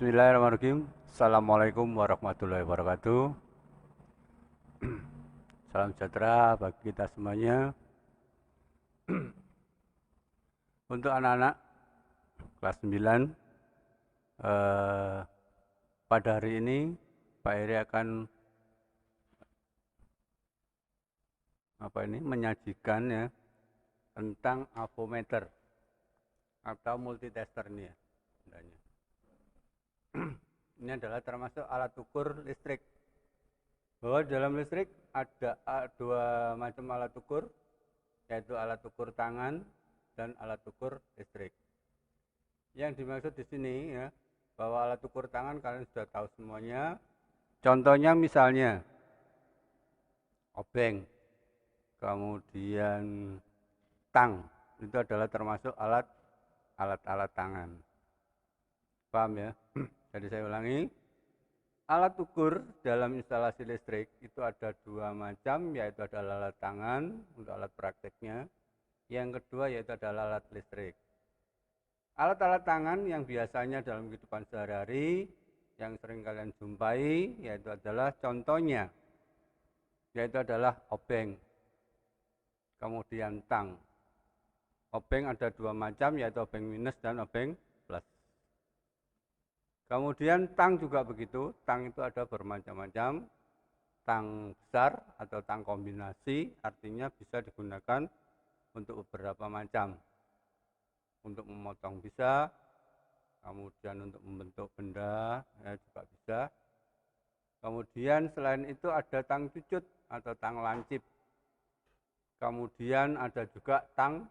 Bismillahirrahmanirrahim. Assalamualaikum warahmatullahi wabarakatuh. Salam sejahtera bagi kita semuanya. Untuk anak-anak kelas 9, pada hari ini Pak Heri akan menyajikan ya tentang avometer atau multitester ini ya. Ini adalah termasuk alat ukur listrik. Bahwa dalam listrik ada dua macam alat ukur, yaitu alat ukur tangan dan alat ukur listrik. Yang dimaksud di sini ya, bahwa alat ukur tangan kalian sudah tahu semuanya. Contohnya misalnya obeng, kemudian tang, itu adalah termasuk alat tangan. Paham ya? Jadi saya ulangi, alat ukur dalam instalasi listrik itu ada dua macam, yaitu adalah alat tangan untuk alat prakteknya. Yang kedua yaitu adalah alat listrik. Alat-alat tangan yang biasanya dalam kehidupan sehari-hari yang sering kalian jumpai yaitu adalah contohnya, yaitu adalah obeng, kemudian tang. Obeng ada dua macam, yaitu obeng minus dan obeng plus. Kemudian tang juga begitu, tang itu ada bermacam-macam, tang besar atau tang kombinasi, artinya bisa digunakan untuk beberapa macam. Untuk memotong bisa, kemudian untuk membentuk benda ya juga bisa. Kemudian selain itu ada tang cucut atau tang lancip. Kemudian ada juga tang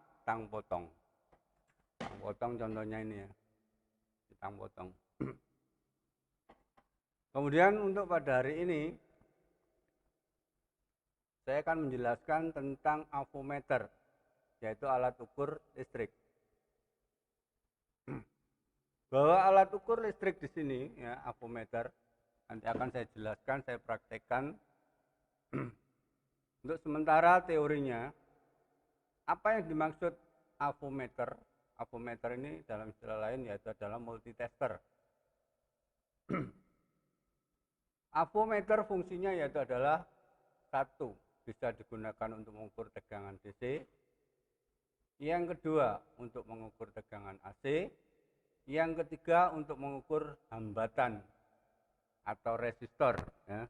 potong. Tang potong contohnya ini ya, tang potong. Kemudian untuk pada hari ini, saya akan menjelaskan tentang avometer, yaitu alat ukur listrik. Bahwa alat ukur listrik di sini, ya, avometer, nanti akan saya jelaskan, saya praktekkan. Untuk sementara teorinya, apa yang dimaksud avometer? Avometer ini dalam istilah lain yaitu adalah multitester. Avometer fungsinya yaitu adalah satu, bisa digunakan untuk mengukur tegangan DC. Yang kedua, untuk mengukur tegangan AC. Yang ketiga, untuk mengukur hambatan atau resistor. Ya.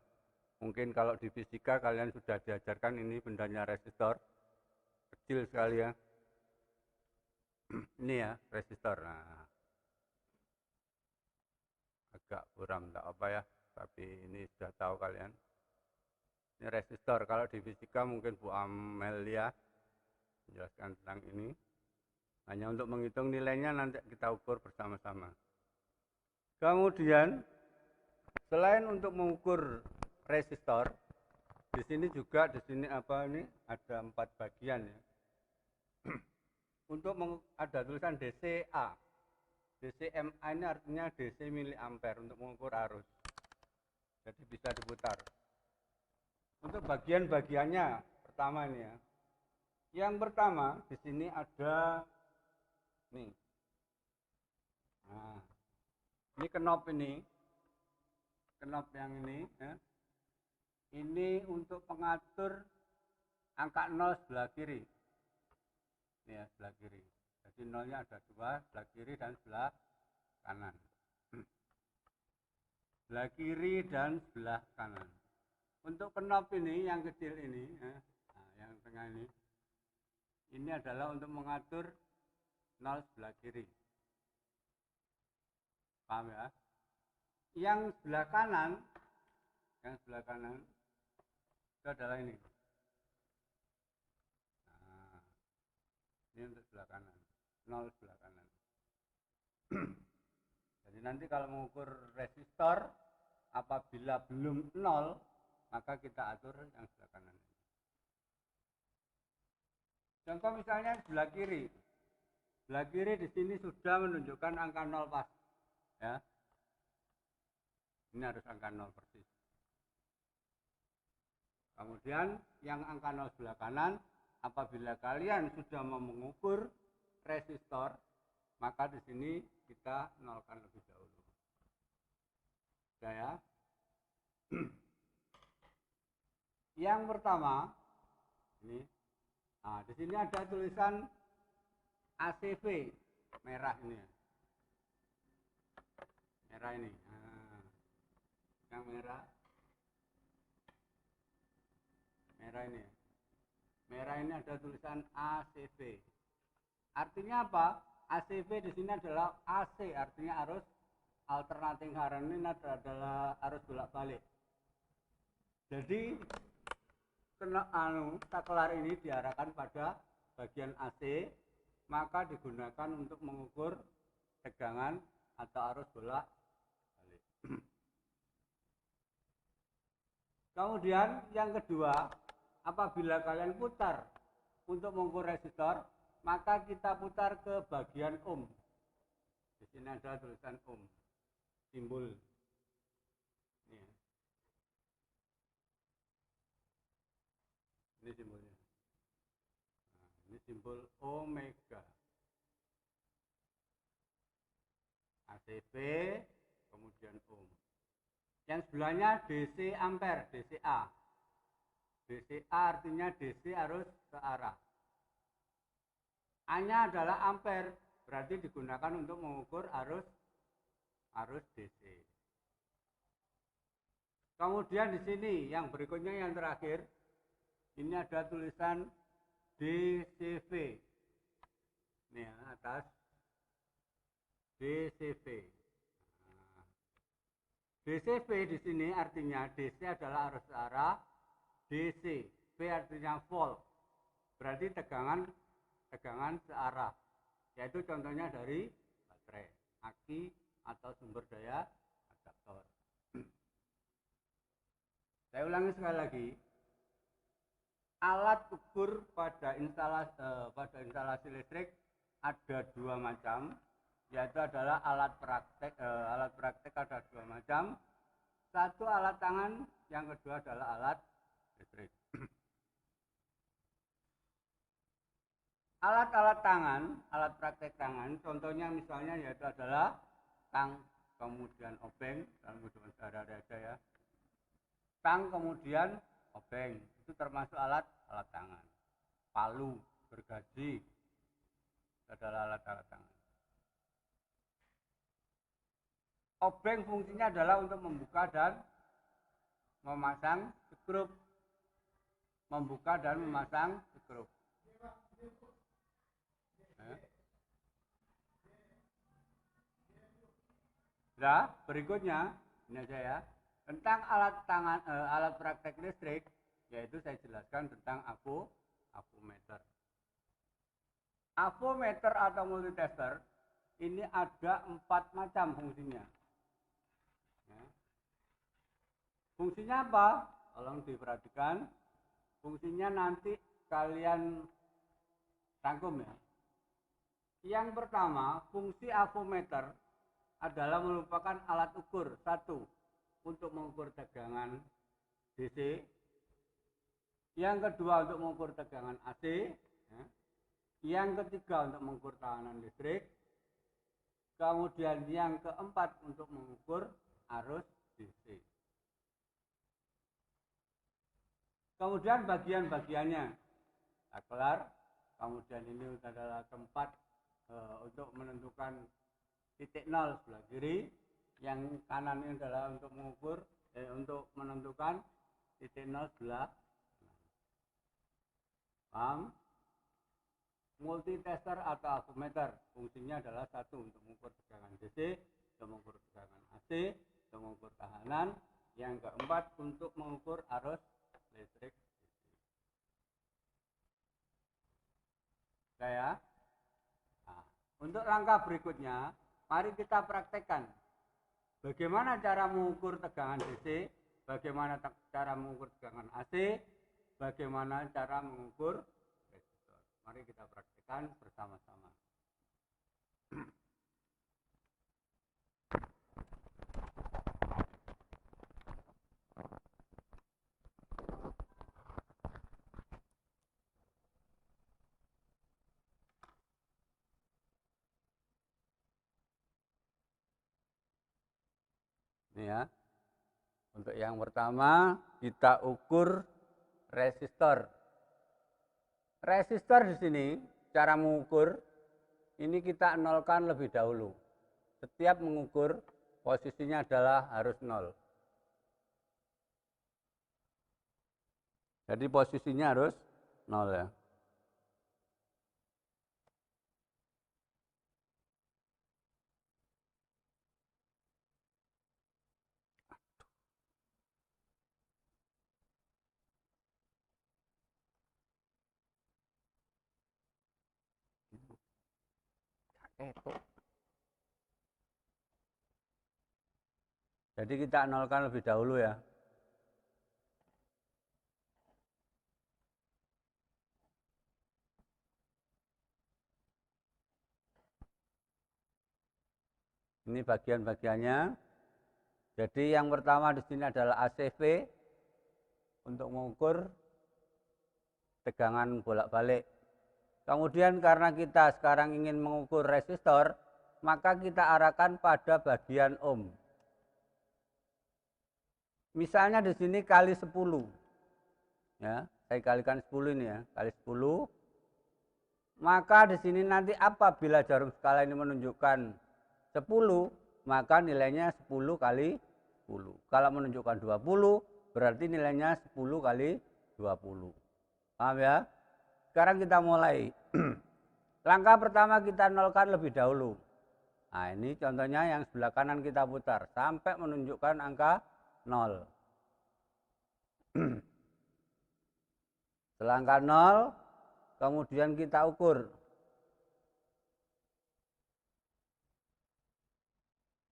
Mungkin kalau di fisika kalian sudah diajarkan ini bendanya resistor. Kecil sekali ya. Ini ya, resistor. Nah, agak buram, tak apa ya. Tapi ini sudah tahu kalian. Ini resistor. Kalau di fisika mungkin Bu Amelia menjelaskan tentang ini. Hanya untuk menghitung nilainya nanti kita ukur bersama-sama. Kemudian selain untuk mengukur resistor, di sini juga ada 4 bagian ya. Untuk ada tulisan DCA. DCMA ini artinya DC miliampere untuk mengukur arus. Jadi bisa diputar. Untuk bagian-bagiannya pertama ini ya. Yang pertama di sini ada nih. Nah, ini knop ini. Knop yang ini ya. Ini untuk pengatur angka 0 sebelah kiri. Ini ya, sebelah kiri. Jadi nolnya ada 2, sebelah kiri dan sebelah kanan. Sebelah kiri dan sebelah kanan. Untuk knop ini yang kecil ini, ya, nah, yang tengah ini adalah untuk mengatur 0 sebelah kiri. Paham ya? Yang sebelah kanan itu adalah ini. Nah, ini untuk sebelah kanan, 0 sebelah kanan. Jadi nanti kalau mengukur resistor, apabila belum 0, maka kita atur yang sebelah kanan. Contoh misalnya sebelah kiri. Sebelah kiri di sini sudah menunjukkan angka 0 pas. Ya. Ini harus angka 0 persis. Kemudian yang angka 0 sebelah kanan, apabila kalian sudah mau mengukur resistor, maka di sini kita nolkan lebih dahulu. saya. Yang pertama ini, nah di sini ada tulisan ACV merah ini, merah ini. Nah, yang merah ini, merah ini ada tulisan ACV. Artinya apa? ACV di sini adalah AC, artinya arus alternating current, ini adalah arus bolak-balik. Jadi saklar ini diarahkan pada bagian AC, maka digunakan untuk mengukur tegangan atau arus bolak-balik. Kemudian yang kedua, apabila kalian putar untuk mengukur resistor, maka kita putar ke bagian ohm. Di sini ada tulisan ohm, simbol. Ini simbolnya. Nah, ini simbol omega. ACV, kemudian ohm. Yang sebelahnya DC ampere, DCA. DCA artinya DC arus searah. A-nya adalah ampere, berarti digunakan untuk mengukur arus DC. Kemudian di sini yang berikutnya yang terakhir, ini ada tulisan DCV. Ini ya, atas DCV. Nah, DCV di sini artinya DC adalah arus searah, DC, V artinya volt. Berarti tegangan searah. Yaitu contohnya dari baterai, aki atau sumber daya adaptor. Saya ulangi sekali lagi. Alat ukur pada instalasi listrik ada dua macam, yaitu adalah alat praktek. Alat praktek ada dua macam. Satu alat tangan, yang kedua adalah alat listrik. Alat-alat tangan, alat praktek tangan, contohnya misalnya yaitu adalah tang, kemudian obeng, dalam kehidupan sehari-hari aja ya. Tang kemudian obeng, itu termasuk alat tangan. Palu, gergaji, adalah alat-alat tangan. Obeng fungsinya adalah untuk membuka dan memasang skrup. Membuka dan memasang skrup. Nah, berikutnya ini aja ya. Tentang alat praktek listrik, yaitu saya jelaskan tentang avometer. Avometer atau multitester ini ada 4 macam fungsinya. Ya. Fungsinya apa? Tolong diperhatikan. Fungsinya nanti kalian rangkum ya. Yang pertama, fungsi avometer adalah merupakan alat ukur. Satu, untuk mengukur tegangan DC. Yang kedua untuk mengukur tegangan AC. Ya. Yang ketiga untuk mengukur tekanan listrik. Kemudian yang keempat untuk mengukur arus DC. Kemudian bagian-bagiannya, saklar. Kemudian ini adalah tempat untuk menentukan titik 0 sebelah kiri. Yang kanan ini adalah untuk mengukur, untuk menentukan titik 0 sebelah kanan. Paham? Multitester atau avometer fungsinya adalah satu, untuk mengukur tegangan DC, untuk mengukur tegangan AC, untuk mengukur tahanan. Yang keempat untuk mengukur arus listrik. Nah, untuk langkah berikutnya, mari kita praktekkan bagaimana cara mengukur tegangan DC, bagaimana cara mengukur tegangan AC, bagaimana cara mengukur resistor. Mari kita praktekkan bersama-sama. Ini ya. Untuk yang pertama kita ukur resistor. Resistor di sini cara mengukur ini kita nolkan lebih dahulu. Setiap mengukur posisinya adalah harus 0. Jadi posisinya harus 0 ya. Jadi kita nolkan lebih dahulu ya. Ini bagian-bagiannya. Jadi yang pertama di sini adalah ACV untuk mengukur tegangan bolak-balik. Kemudian karena kita sekarang ingin mengukur resistor, maka kita arahkan pada bagian ohm. Misalnya di sini kali 10. Ya, saya kalikan 10 ini ya, kali 10. Maka di sini nanti apabila jarum skala ini menunjukkan 10, maka nilainya 10 kali 10. Kalau menunjukkan 20, berarti nilainya 10 kali 20. Paham ya? Sekarang kita mulai. Langkah pertama kita nolkan lebih dahulu. Nah ini contohnya yang sebelah kanan kita putar sampai menunjukkan angka 0. Setelah angka 0, kemudian kita ukur.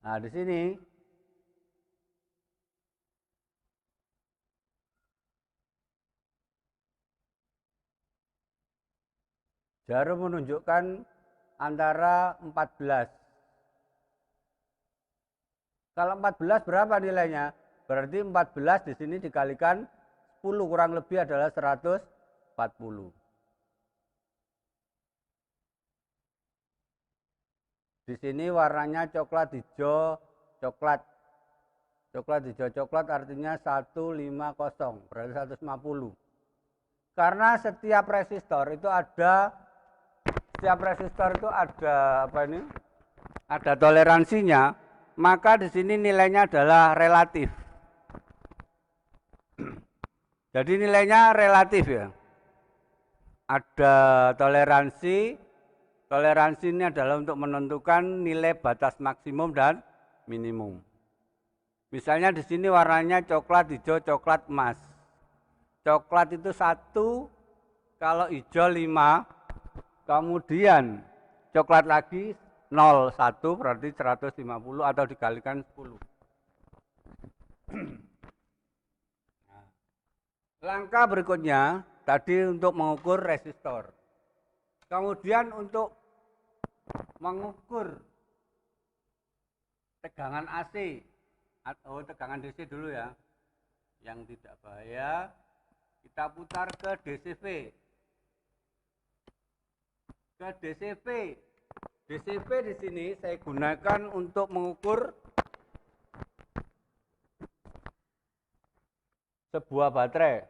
Nah di sini jarum menunjukkan antara 14. Kalau 14 berapa nilainya? Berarti 14 di sini dikalikan 10 kurang lebih adalah 140. Di sini warnanya coklat hijau coklat. Coklat hijau coklat artinya 150, berarti 150. Karena setiap resistor itu ada apa ini? Ada toleransinya, maka di sini nilainya adalah relatif. Jadi nilainya relatif ya. Ada toleransi. Toleransi ini adalah untuk menentukan nilai batas maksimum dan minimum. Misalnya di sini warnanya coklat hijau coklat emas. Coklat itu 1, kalau hijau 5, kemudian coklat lagi 0, 1 berarti 150 atau dikalikan 10. Langkah berikutnya tadi untuk mengukur resistor. Kemudian untuk mengukur tegangan AC atau tegangan DC dulu ya. Yang tidak bahaya kita putar ke DCV. Ke DCV. DCV di sini saya gunakan untuk mengukur sebuah baterai.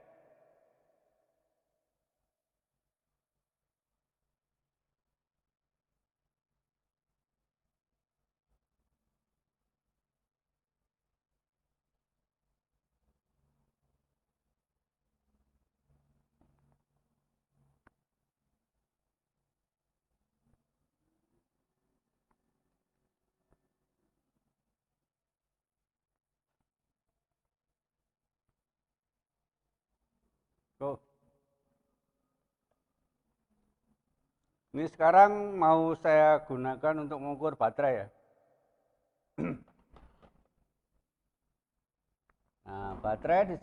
Tuh. Ini sekarang mau saya gunakan untuk mengukur baterai ya. Nah, baterai di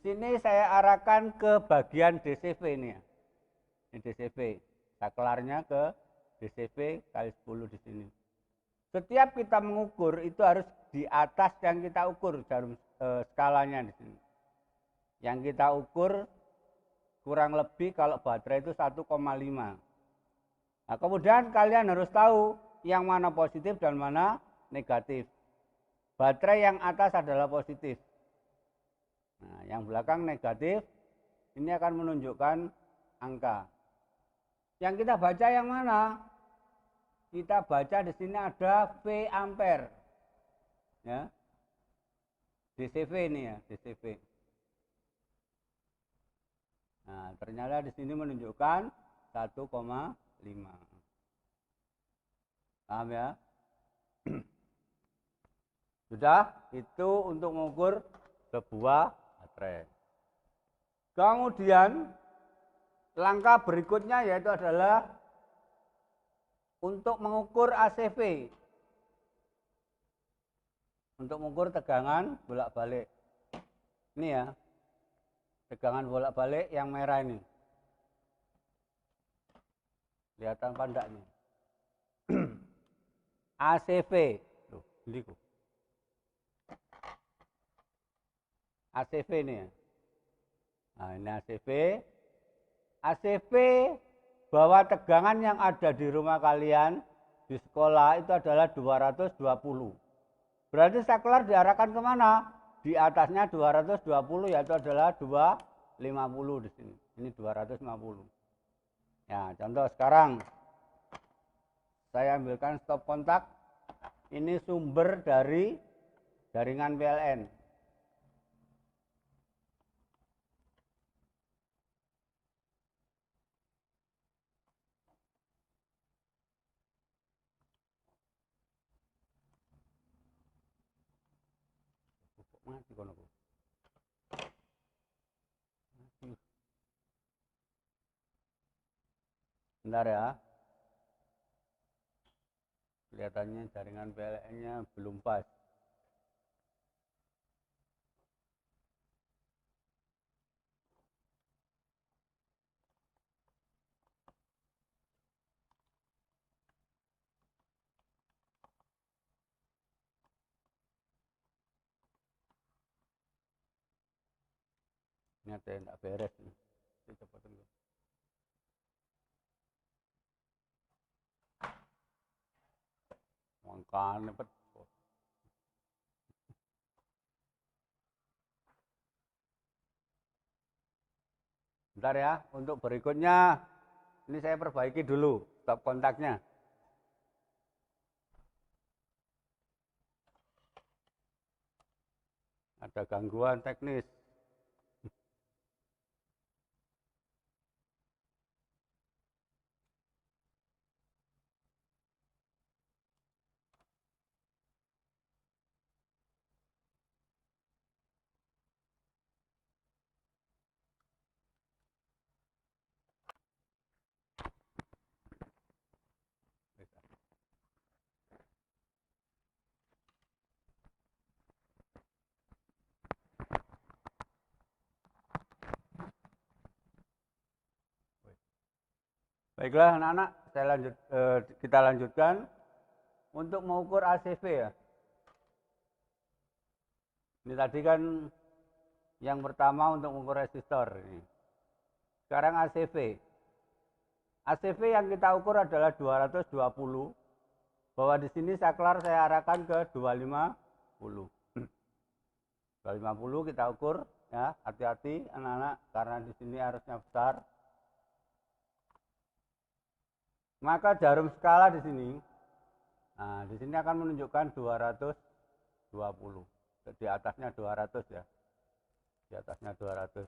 sini saya arahkan ke bagian DCV ini ya. Ini DCV, saklarnya ke DCV kali 10 di sini. Setiap kita mengukur itu harus di atas yang kita ukur jarum skalanya di sini. Yang kita ukur kurang lebih kalau baterai itu 1,5. Nah, kemudian kalian harus tahu yang mana positif dan mana negatif. baterai yang atas adalah positif. Nah, yang belakang negatif. Ini akan menunjukkan angka. Yang kita baca yang mana? Kita baca di sini ada V ampere. Ya. DCV ini ya, DCV. Nah, ternyata di sini menunjukkan 1,5. Paham ya? Sudah, itu untuk mengukur sebuah baterai. Kemudian langkah berikutnya yaitu adalah untuk mengukur ACV. Untuk mengukur tegangan bolak-balik. Ini ya. Tegangan bolak-balik yang merah ini. Kelihatan apa enggak nih? ACV. Loh, ini kok. ACV ini ya. Nah, ini ACV. ACV bahwa tegangan yang ada di rumah kalian di sekolah itu adalah 220. Berarti saklar diarahkan kemana? Di atasnya 220 yaitu adalah 250 di sini. Ini 250. Ya, contoh sekarang saya ambilkan stop kontak. Ini sumber dari jaringan PLN. Mati kono. Bentar ya. Kelihatannya jaringan PLN-nya belum pas. Ini ada yang tak beres nih. Coba tunggu. Mangkane pet. Bentar ya, untuk berikutnya ini saya perbaiki dulu stop kontaknya. Ada gangguan teknis. Baiklah anak-anak, kita lanjutkan untuk mengukur ACV ya. Ini tadi kan yang pertama untuk mengukur resistor ini. Sekarang ACV. ACV yang kita ukur adalah 220. Bahwa di sini saklar saya arahkan ke 250. 250 kita ukur ya, hati-hati anak-anak karena di sini arusnya besar. Maka jarum skala di sini, nah di sini akan menunjukkan 220. Di atasnya 200 ya, di atasnya 200.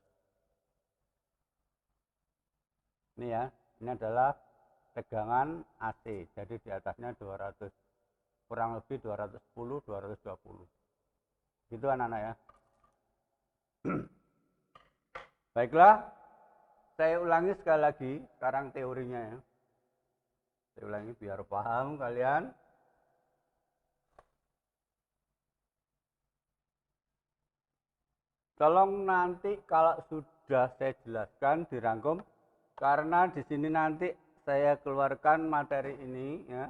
Ini ya, ini adalah tegangan AC, jadi di atasnya 200, kurang lebih 210, 220. Gitu anak-anak ya. Baiklah, saya ulangi sekali lagi sekarang teorinya ya. Saya ulangi biar paham kalian. Tolong nanti kalau sudah saya jelaskan dirangkum, karena di sini nanti saya keluarkan materi ini ya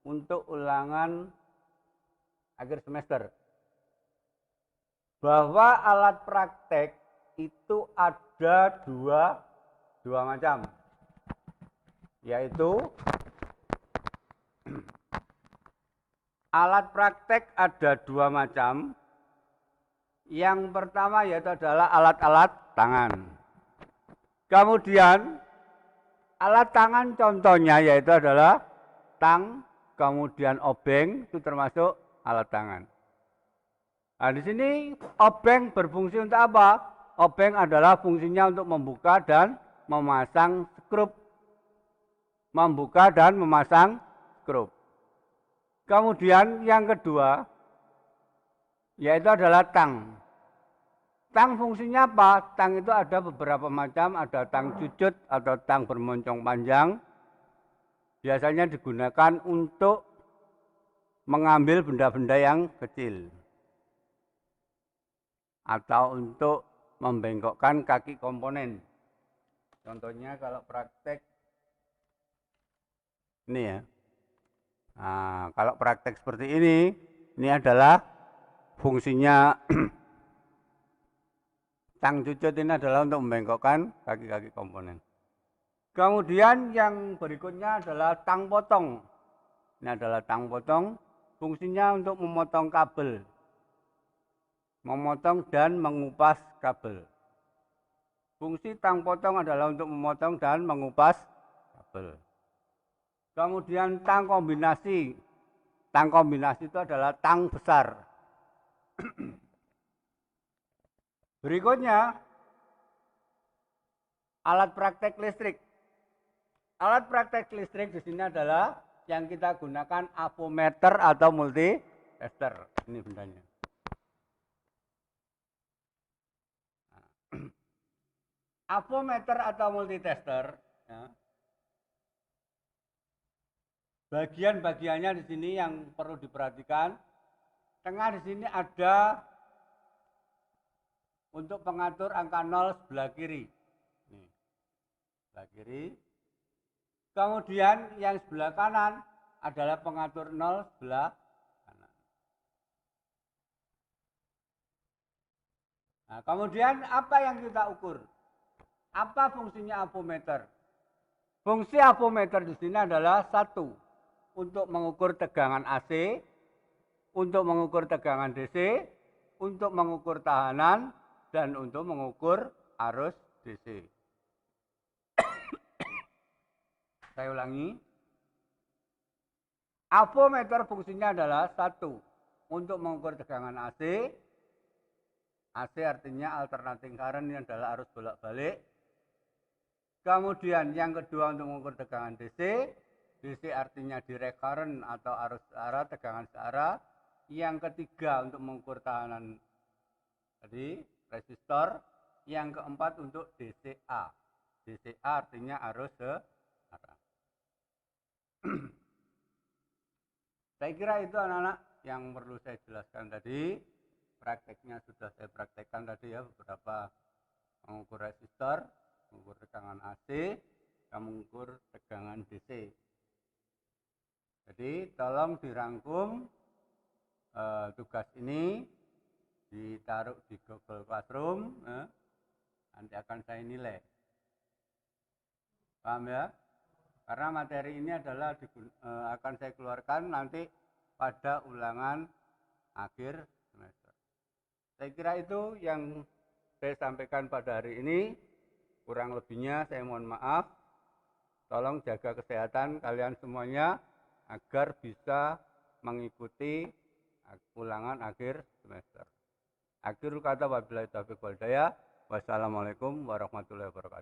untuk ulangan akhir semester. Bahwa alat praktek itu ada dua macam, yaitu Alat praktek ada dua macam. Yang pertama yaitu adalah alat-alat tangan. Kemudian alat tangan contohnya yaitu adalah tang, kemudian obeng, itu termasuk alat tangan. Nah, di sini obeng berfungsi untuk apa? Obeng adalah fungsinya untuk membuka dan memasang skrup. Membuka dan memasang skrup. Kemudian yang kedua yaitu adalah tang. Tang fungsinya apa? Tang itu ada beberapa macam, ada tang cucut atau tang bermoncong panjang. Biasanya digunakan untuk mengambil benda-benda yang kecil. Atau untuk membengkokkan kaki komponen. Contohnya kalau praktek ini ya. Nah, kalau praktek seperti ini adalah fungsinya tang cucut ini adalah untuk membengkokkan kaki-kaki komponen. Kemudian yang berikutnya adalah tang potong. Ini adalah tang potong, fungsinya untuk memotong kabel. Memotong dan mengupas kabel. Fungsi tang potong adalah untuk memotong dan mengupas kabel. Kemudian tang kombinasi. Tang kombinasi itu adalah tang besar. Berikutnya, alat praktek listrik. Alat praktek listrik di sini adalah yang kita gunakan avometer atau multitester. Ini bendanya. Avometer atau multitester. Ya. Bagian-bagiannya di sini yang perlu diperhatikan. Tengah di sini ada untuk pengatur angka 0 sebelah kiri. Nih, sebelah kiri. Kemudian yang sebelah kanan adalah pengatur 0 sebelah kanan. Nah, kemudian apa yang kita ukur? Apa fungsinya avometer? Fungsi avometer di sini adalah satu, untuk mengukur tegangan AC, untuk mengukur tegangan DC, untuk mengukur tahanan, dan untuk mengukur arus DC. Saya ulangi. Avometer fungsinya adalah satu, untuk mengukur tegangan AC. AC artinya alternating current, ini adalah arus bolak-balik. Kemudian yang kedua untuk mengukur tegangan DC. DC artinya direct current atau arus searah, tegangan searah. Yang ketiga untuk mengukur tahanan tadi, resistor. Yang keempat untuk DCA. DCA artinya arus searah. Saya kira itu anak-anak yang perlu saya jelaskan tadi. Prakteknya sudah saya praktekkan tadi ya, beberapa mengukur resistor, mengukur tegangan AC, dan mengukur tegangan DC. Jadi tolong dirangkum tugas ini, ditaruh di Google Classroom, nanti akan saya nilai. Paham ya? Karena materi ini adalah akan saya keluarkan nanti pada ulangan akhir semester. Saya kira itu yang saya sampaikan pada hari ini. Kurang lebihnya saya mohon maaf. Tolong jaga kesehatan kalian semuanya agar bisa mengikuti ulangan akhir semester. Akhirul kata wabillahi taufiq wal hidayah. Wassalamualaikum warahmatullahi wabarakatuh.